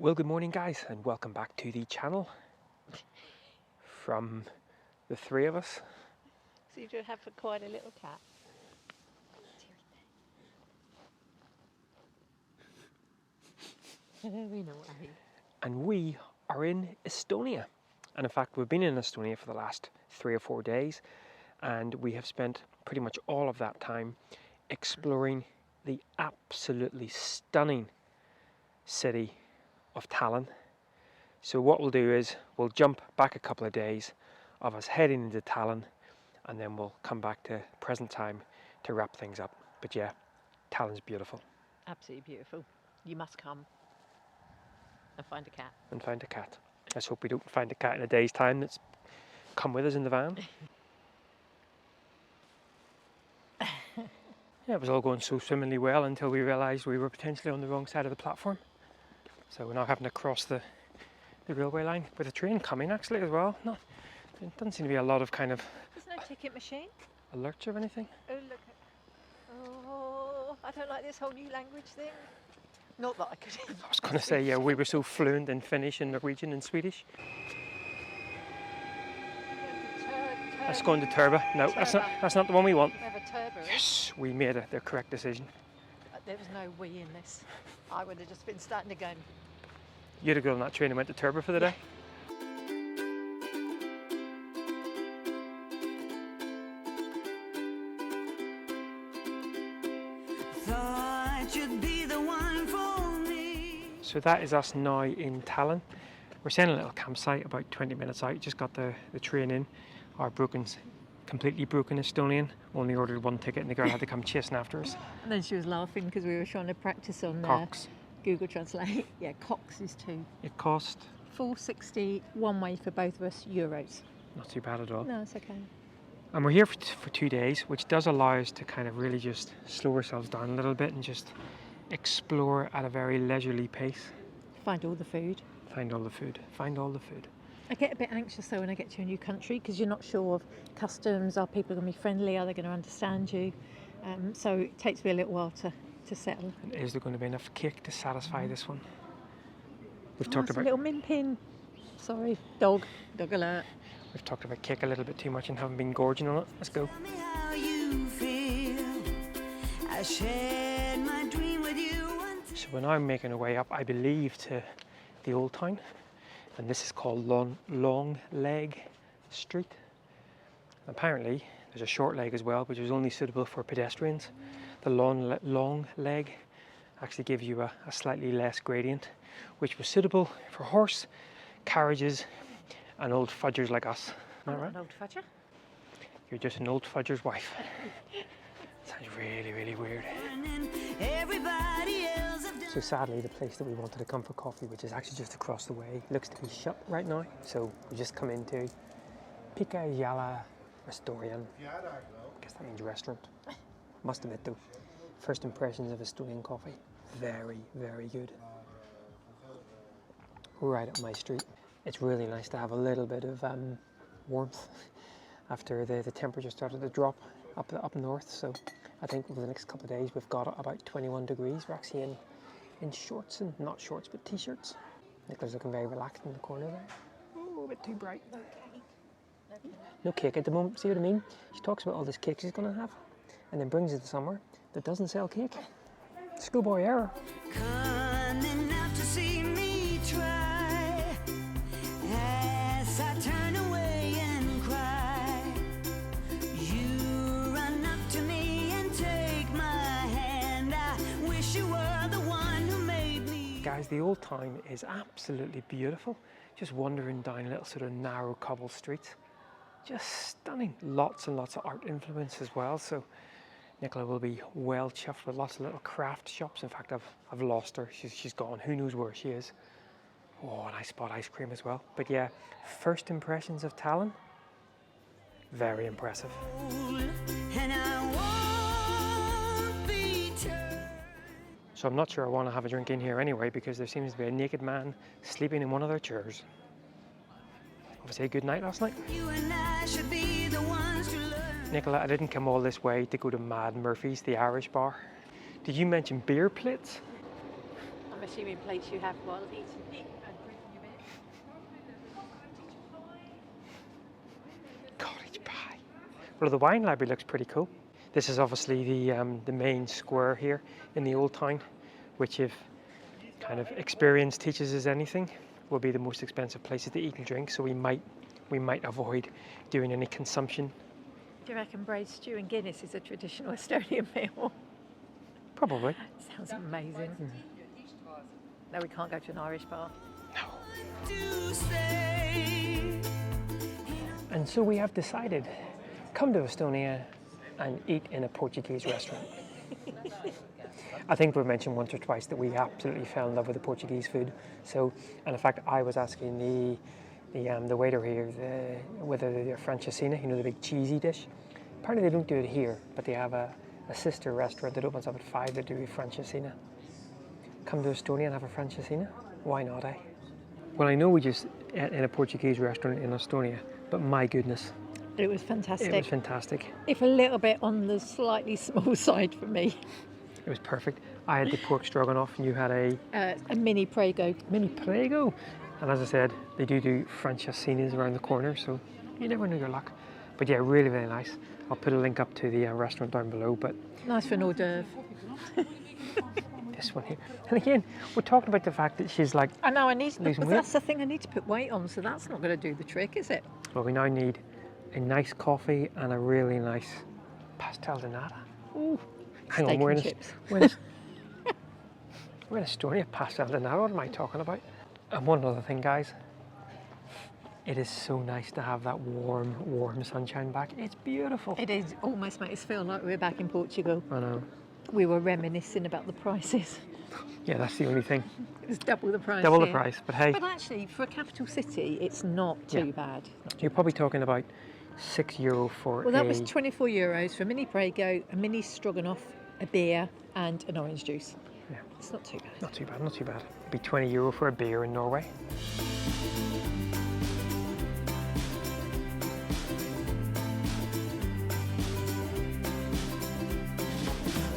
Well, good morning guys, and welcome back to the channel from the three of us. So you do have quite a little cat. We know what I mean. And we are in Estonia. And in fact, we've been in Estonia for the last 3 or 4 days, and we have spent pretty much all of that time exploring the absolutely stunning city of Tallinn. So what we'll do is we'll jump back a couple of days of us heading into Tallinn, and then we'll come back to present time to wrap things up. But yeah, Tallinn's beautiful. Absolutely beautiful. You must come and find a cat. And find a cat. Let's hope we don't find a cat in a day's time that's come with us in the van. Yeah, it was all going so swimmingly well until we realised we were potentially on the wrong side of the platform. So we're now having to cross the railway line with a train coming actually as well. There doesn't seem to be a lot of kind of... There's no ticket machine. Alerts or anything. Oh, look at... Oh, I don't like this whole new language thing. Not that I could... I was going to say, yeah, we were so fluent in Finnish and Norwegian and Swedish. Let's go into Turba. No, that's not the one we want. We have a turbo. Yes, we made the correct decision. There was no we in this. I would have just been starting to go. You'd have got on that train and went to Turba for the day. So that is us now in Tallinn. We're staying in a little campsite about 20 minutes out. Just got the train in. Our completely broken Estonian. Only ordered one ticket and the girl had to come chasing after us. And then she was laughing because we were trying to practice on Cox. Google Translate. Yeah, Cox is 2. It cost $4.60 one way for both of us, euros. not too bad at all. No, it's okay. And we're here for 2 days, which does allow us to kind of really just slow ourselves down a little bit and just explore at a very leisurely pace. Find all the food. Find all the food. Find all the food. I get a bit anxious though when I get to a new country because you're not sure of customs. Are people going to be friendly? Are they going to understand you? So it takes me a little while to settle. And is there going to be enough cake to satisfy this one? We've talked about a little min pin. Sorry, dog alert. We've talked about cake a little bit too much and haven't been gorging on it. Let's go. Tell me how you feel. I shared my dream with you. So we're now making our way up, I believe, to the old town, and this is called Long Leg Street. Apparently there's a short leg as well, which is only suitable for pedestrians. The long leg actually gives you a slightly less gradient, which was suitable for horse, carriages and old fudgers like us. Am I right? An old fudger? You're just an old fudger's wife. Sounds really, really weird. So sadly, the place that we wanted to come for coffee, which is actually just across the way, looks to be shut right now. So we just come into Nicola Estonia. I guess that means restaurant. Must admit though, first impressions of Estonian coffee, very, very good. Right up my street. It's really nice to have a little bit of warmth after the temperature started to drop up north. So I think over the next couple of days we've got about 21 degrees. We're actually in shorts, and not shorts but t-shirts. Nicola's looking very relaxed in the corner there. Oh, a bit too bright. No cake at the moment, see what I mean? She talks about all this cake she's going to have and then brings it to somewhere that doesn't sell cake. Schoolboy error. Coming out to see me try as I turn away and cry. You run up to me and take my hand. I wish you were the one who made me. Guys, the old town is absolutely beautiful. Just wandering down a little sort of narrow cobble streets. Just stunning. Lots and lots of art influence as well. So Nicola will be well chuffed with lots of little craft shops. In fact, I've lost her. She's gone. Who knows where she is? Oh, and I spot ice cream as well. But yeah, first impressions of Tallinn, very impressive. And I won't be turned. So I'm not sure I want to have a drink in here anyway, because there seems to be a naked man sleeping in one of their chairs. Obviously a good night last night. You and I should be the ones to learn. Nicola, I didn't come all this way to go to Mad Murphy's, the Irish bar. Did you mention beer plates? I'm assuming plates you have while eating and drinking your beer. Cottage pie. Well, the wine library looks pretty cool. This is obviously the main square here in the old town, which, if kind of experience teaches us anything, will be the most expensive places to eat and drink. So we might avoid doing any consumption. Do you reckon braised stew and Guinness is a traditional Estonian meal? Probably. Sounds amazing. No, we can't go to an Irish bar. To stay. And so we have decided, come to Estonia and eat in a Portuguese restaurant. I think we've mentioned once or twice that we absolutely fell in love with the Portuguese food. So, and in fact, I was asking the waiter here whether they're francesinha, you know, the big cheesy dish. Apparently they don't do it here, but they have a sister restaurant that opens up at 5 that do francesinha. Come to Estonia and have a francesinha? Why not, eh? Well, I know we just ate in a Portuguese restaurant in Estonia, but my goodness, It was fantastic. it was fantastic. If a little bit on the slightly small side for me. It was perfect. I had the pork stroganoff and you had A mini Prego. mini prego. And as I said, they do francesinhas around the corner, so you never know your luck. But yeah, really, really nice. I'll put a link up to the restaurant down below, but Nice for an hors d'oeuvre. this one here. And again, we're talking about the fact that she's like, I know, I need to, Losing but weight? that's the thing, I need to put weight on, so that's not going to do the trick, is it? well, we now need a nice coffee and a really nice pastel de nata. Ooh, hang Steak on, we're and in, chips. we're in Estonia, pastel de nata, what am I talking about? And one other thing, guys, it is so nice to have that warm sunshine back. It's beautiful. It is almost makes us feel like we're back in Portugal. I know. We were reminiscing about the prices. Yeah, that's the only thing. It was double the price. Double the here. price, but hey, But actually, for a capital city, it's not too Yeah. bad. you're probably talking about €6 for Well, that a... was €24 for a mini Prego, a mini Stroganoff, a beer, and an orange juice. Yeah. It's not too bad. Not too bad, not too bad. It'd be €20 for a beer in Norway.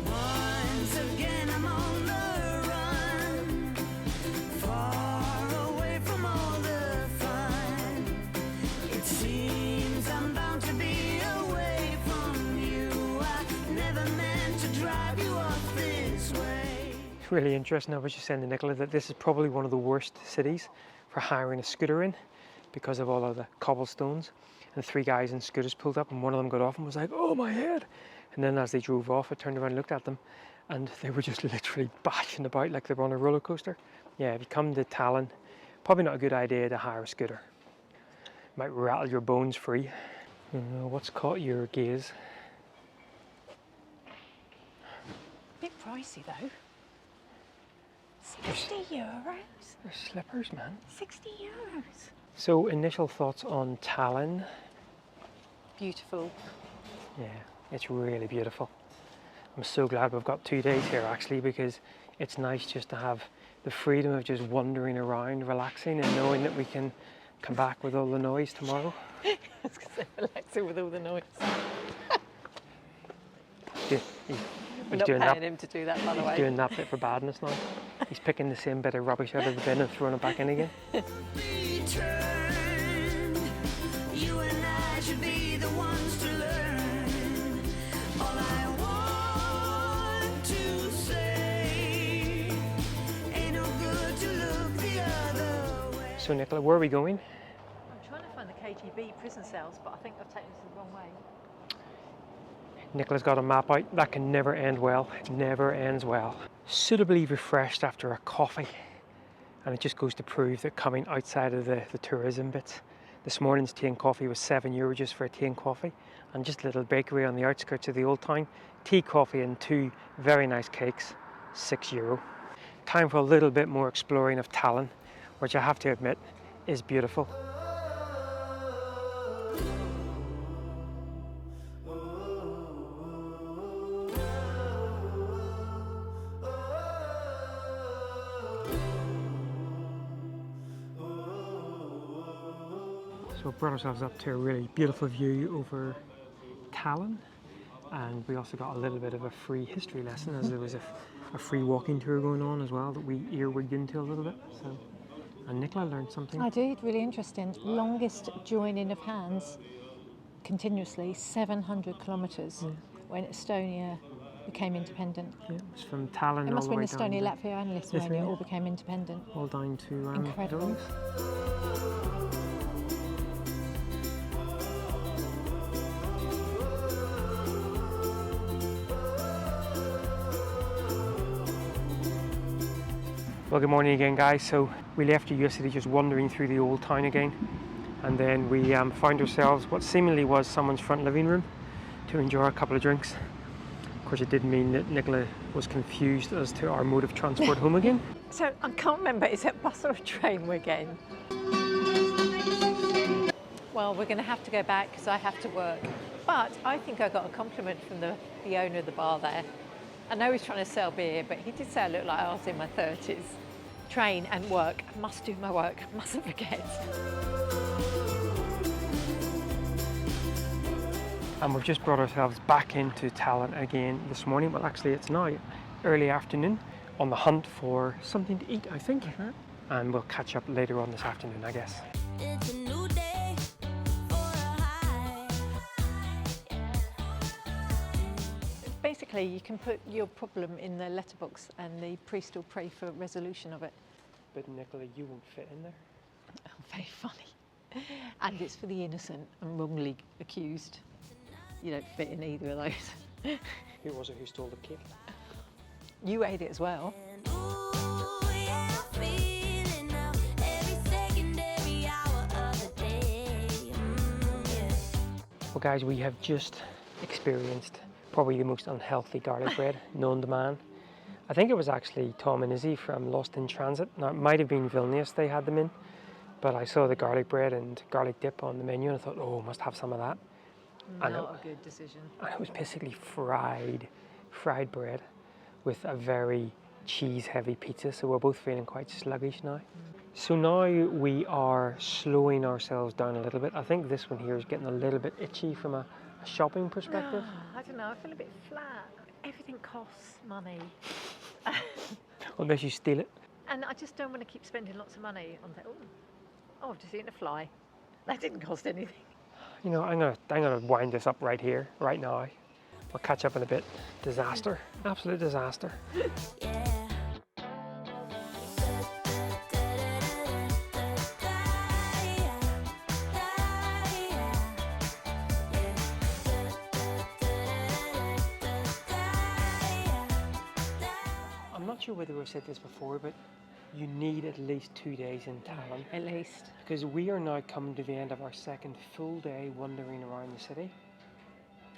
Once again I'm on the run, far away from all the fun. It seems I'm bound to be away from you. I never meant to drive you off this way. It's really interesting. I was just saying to Nicola that this is probably one of the worst cities for hiring a scooter in because of all of the cobblestones. And 3 guys in scooters pulled up and one of them got off and was like, oh my head. And then as they drove off, I turned around and looked at them and they were just literally bashing about like they were on a roller coaster. Yeah, if you come to Tallinn, probably not a good idea to hire a scooter. Might rattle your bones free. What's caught your gaze? Bit pricey though. €60. They're slippers, man. €60. So initial thoughts on Tallinn? Beautiful. Yeah, it's really beautiful. I'm so glad we've got 2 days here actually, because it's nice just to have the freedom of just wandering around, relaxing and knowing that we can come back with all the noise tomorrow. I was going to say relaxing with all the noise. Yeah, We're he's not doing paying that. him to do that, by the He's way. doing that bit for badness now. He's picking the same bit of rubbish out of the bin and throwing it back in again. Returned. You and I should be the ones to learn. All I want to say ain't no good to look the other way. So Nicola, where are we going? I'm trying to find the KGB prison cells, but I think I've taken this the wrong way. Nicola's got a map out. That can never end well. It never ends well. Suitably refreshed after a coffee. And it just goes to prove that coming outside of the tourism bits. This morning's tea and coffee was €7 just for a tea and coffee. And just a little bakery on the outskirts of the old town. Tea, coffee and 2 very nice cakes, €6. Time for a little bit more exploring of Tallinn, which I have to admit is beautiful. So we brought ourselves up to a really beautiful view over Tallinn, and we also got a little bit of a free history lesson as there was a free walking tour going on as well that we earwigged into a little bit. So, and Nicola learned something. I did, really interesting. Longest joining of hands continuously, 700 kilometres when Estonia became independent. Yeah, it's from Tallinn It all must the have way been down Estonia, to Latvia and Lithuania Lithuania. all became independent. all down to Incredible. Vilnius. Well, good morning again, guys. So we left you yesterday just wandering through the old town again, and then we found ourselves what seemingly was someone's front living room to enjoy a couple of drinks. Of course, it did mean that Nicola was confused as to our mode of transport home again. So I can't remember, is it bus or train we're getting? Well, we're going to have to go back because I have to work. But I think I got a compliment from the owner of the bar there. I know he's trying to sell beer, but he did say I looked like I was in my 30s. Train and work. I must do my work. Mustn't forget. And we've just brought ourselves back into Tallinn again this morning. Well, actually, it's now early afternoon, on the hunt for something to eat, I think. And we'll catch up later on this afternoon, I guess. It's a new day for a high. Basically, you can put your problem in the letterbox and the priest will pray for resolution of it. But Nicola, you won't fit in there. Very funny. And it's for the innocent and wrongly accused. You don't fit in either of those. Who was it who stole the cake? You ate it as well. And ooh, yeah, I'm feeling now every second, every hour of the day. Yeah. Well, guys, we have just experienced probably the most unhealthy garlic bread known to man. I think it was actually Tom and Izzy from Lost in Transit. Now, it might have been Vilnius they had them in, but I saw the garlic bread and garlic dip on the menu and I thought, oh, must have some of that. And Not a good decision. And it was basically fried bread with a very cheese-heavy pizza, so we're both feeling quite sluggish now. So now we are slowing ourselves down a little bit. I think this one here is getting a little bit itchy from a shopping perspective. I don't know, I feel a bit flat. Everything costs money. Unless you steal it. And I just don't want to keep spending lots of money on that. Oh, I've just eaten a fly. That didn't cost anything. You know, I'm gonna wind this up right here, right now. We'll catch up in a bit. Disaster, absolute disaster. Yeah. I'm not sure whether we've said this before, but you need at least 2 days in Tallinn. At least. Because we are now coming to the end of our second full day wandering around the city.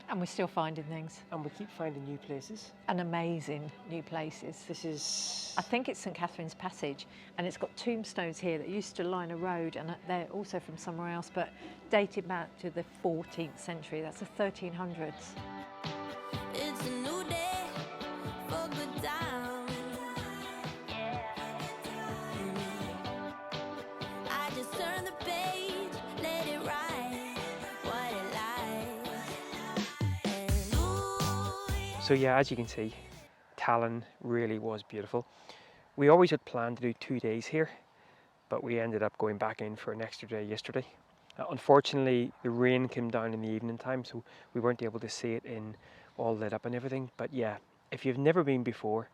And we're still finding things. And we keep finding new places. And amazing new places. This is... I think it's St Catherine's Passage, and it's got tombstones here that used to line a road, and they're also from somewhere else, but dated back to the 14th century. That's the 1300s. It's a new day for good times. I just turn the page, let it write what it likes. And ooh, So yeah, as you can see, Tallinn really was beautiful. We always had planned to do 2 days here, but we ended up going back in for an extra day yesterday. Unfortunately, the rain came down in the evening time, so we weren't able to see it in all lit up and everything. But yeah, if you've never been before,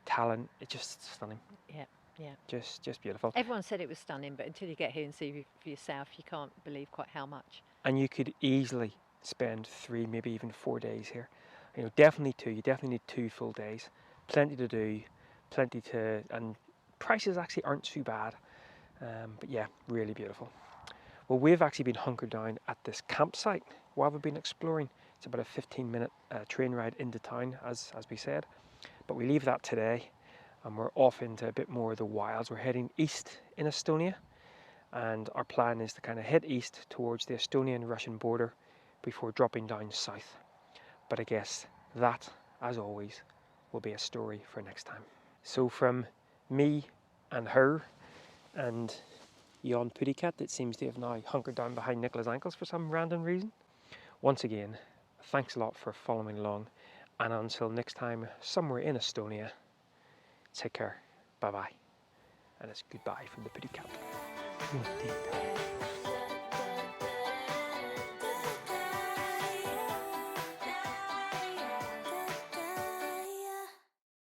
Tallinn, it's just stunning. Yeah, yeah. Just beautiful. Everyone said it was stunning, but until you get here and see for yourself, you can't believe quite how much. And you could easily spend 3, maybe even 4 days here. You know, definitely 2. You definitely need 2 full days. Plenty to do, and prices actually aren't too bad. But yeah, really beautiful. Well, we've actually been hunkered down at this campsite while we've been exploring. It's about a 15-minute train ride into town, as we said. But we leave that today, and we're off into a bit more of the wilds. We're heading east in Estonia, and our plan is to kind of head east towards the Estonian-Russian border before dropping down south. But I guess that, as always, will be a story for next time. So from me and her and Jan Puddicat, that seems to have now hunkered down behind Nicola's ankles for some random reason. Once again, thanks a lot for following along, and until next time, somewhere in Estonia, Take care. Bye bye. And it's goodbye from the Pretty Cat.